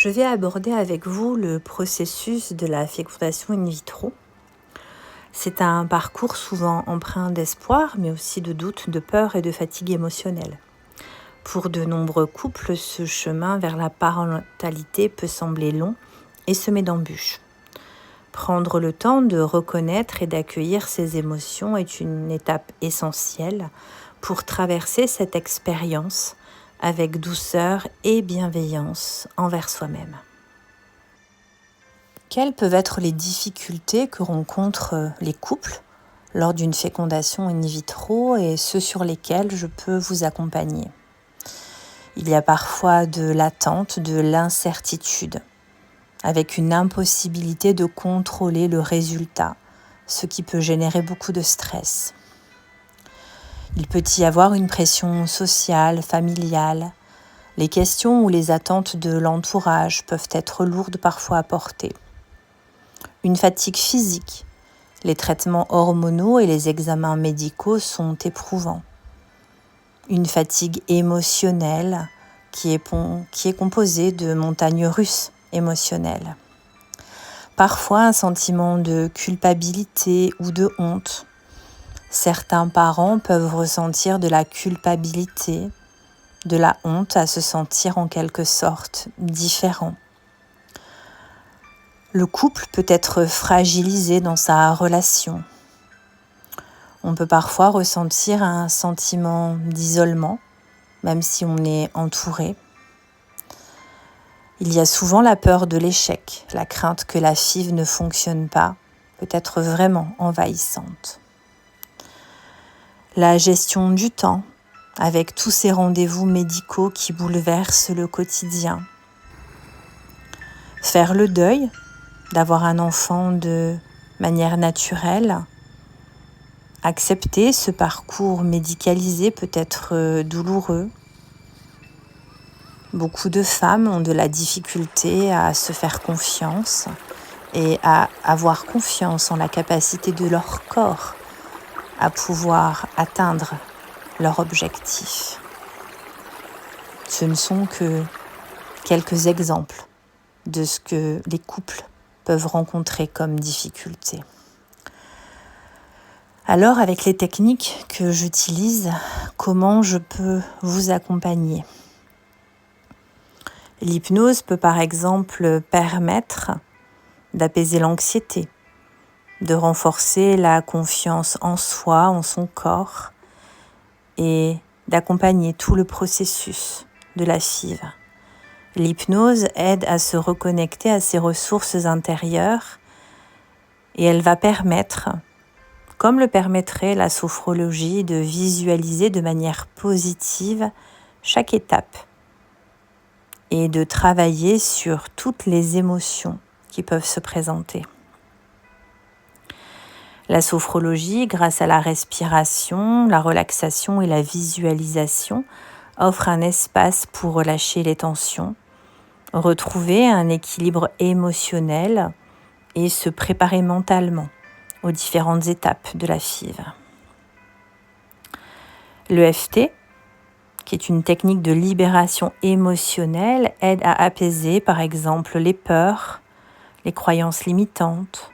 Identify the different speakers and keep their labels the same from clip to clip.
Speaker 1: Je vais aborder avec vous le processus de la fécondation in vitro. C'est un parcours souvent empreint d'espoir, mais aussi de doute, de peur et de fatigue émotionnelle. Pour de nombreux couples, ce chemin vers la parentalité peut sembler long et semé d'embûches. Prendre le temps de reconnaître et d'accueillir ses émotions est une étape essentielle pour traverser cette expérience avec douceur et bienveillance envers soi-même. Quelles peuvent être les difficultés que rencontrent les couples lors d'une fécondation in vitro et ceux sur lesquels je peux vous accompagner? Il y a parfois de l'attente, de l'incertitude, avec une impossibilité de contrôler le résultat, ce qui peut générer beaucoup de stress. Il peut y avoir une pression sociale, familiale. Les questions ou les attentes de l'entourage peuvent être lourdes parfois à porter. Une fatigue physique. Les traitements hormonaux et les examens médicaux sont éprouvants. Une fatigue émotionnelle qui est composée de montagnes russes émotionnelles. Parfois un sentiment de culpabilité ou de honte. Certains parents peuvent ressentir de la culpabilité, de la honte à se sentir en quelque sorte différent. Le couple peut être fragilisé dans sa relation. On peut parfois ressentir un sentiment d'isolement, même si on est entouré. Il y a souvent la peur de l'échec, la crainte que la FIV ne fonctionne pas, peut être vraiment envahissante. La gestion du temps, avec tous ces rendez-vous médicaux qui bouleversent le quotidien. Faire le deuil d'avoir un enfant de manière naturelle. Accepter ce parcours médicalisé peut être douloureux. Beaucoup de femmes ont de la difficulté à se faire confiance et à avoir confiance en la capacité de leur corps à pouvoir atteindre leur objectif. Ce ne sont que quelques exemples de ce que les couples peuvent rencontrer comme difficultés. Alors, avec les techniques que j'utilise, comment je peux vous accompagner ? L'hypnose peut par exemple permettre d'apaiser l'anxiété, de renforcer la confiance en soi, en son corps et d'accompagner tout le processus de la FIV. L'hypnose aide à se reconnecter à ses ressources intérieures et elle va permettre, comme le permettrait la sophrologie, de visualiser de manière positive chaque étape et de travailler sur toutes les émotions qui peuvent se présenter. La sophrologie, grâce à la respiration, la relaxation et la visualisation, offre un espace pour relâcher les tensions, retrouver un équilibre émotionnel et se préparer mentalement aux différentes étapes de la FIV. L'EFT, qui est une technique de libération émotionnelle, aide à apaiser par exemple les peurs, les croyances limitantes,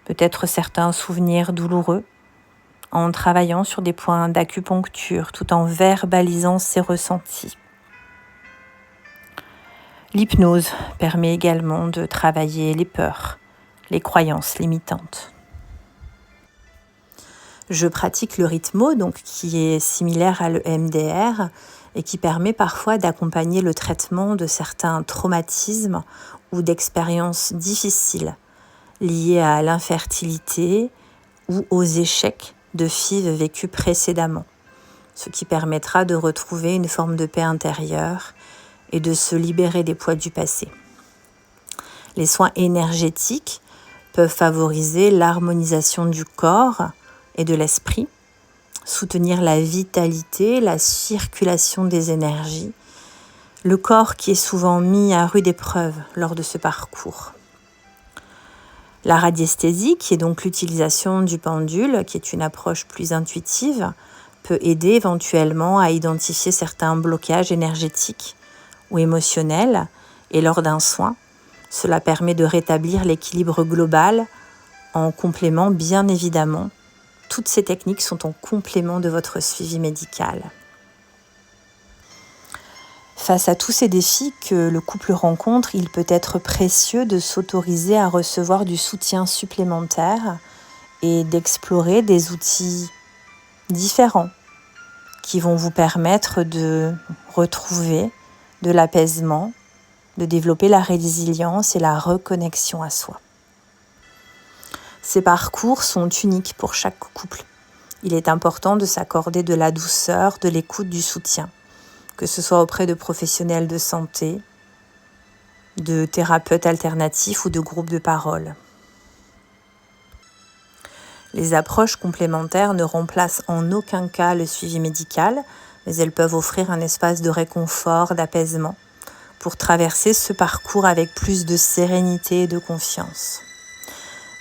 Speaker 1: peut-être certains souvenirs douloureux, en travaillant sur des points d'acupuncture tout en verbalisant ses ressentis. L'hypnose permet également de travailler les peurs, les croyances limitantes. Je pratique le rythmo, donc qui est similaire à l'EMDR et qui permet parfois d'accompagner le traitement de certains traumatismes ou d'expériences difficiles liées à l'infertilité ou aux échecs de FIV vécus précédemment, ce qui permettra de retrouver une forme de paix intérieure et de se libérer des poids du passé. Les soins énergétiques peuvent favoriser l'harmonisation du corps et de l'esprit, soutenir la vitalité, la circulation des énergies, le corps qui est souvent mis à rude épreuve lors de ce parcours. La radiesthésie, qui est donc l'utilisation du pendule, qui est une approche plus intuitive, peut aider éventuellement à identifier certains blocages énergétiques ou émotionnels Et lors d'un soin, cela permet de rétablir l'équilibre global en complément, bien évidemment. Toutes ces techniques sont en complément de votre suivi médical. Face à tous ces défis que le couple rencontre, il peut être précieux de s'autoriser à recevoir du soutien supplémentaire et d'explorer des outils différents qui vont vous permettre de retrouver de l'apaisement, de développer la résilience et la reconnexion à soi. Ces parcours sont uniques pour chaque couple. Il est important de s'accorder de la douceur, de l'écoute, du soutien, que ce soit auprès de professionnels de santé, de thérapeutes alternatifs ou de groupes de parole. Les approches complémentaires ne remplacent en aucun cas le suivi médical, mais elles peuvent offrir un espace de réconfort, d'apaisement, pour traverser ce parcours avec plus de sérénité et de confiance.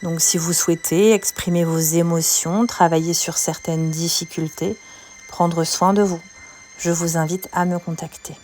Speaker 1: Donc si vous souhaitez exprimer vos émotions, travailler sur certaines difficultés, prendre soin de vous, je vous invite à me contacter.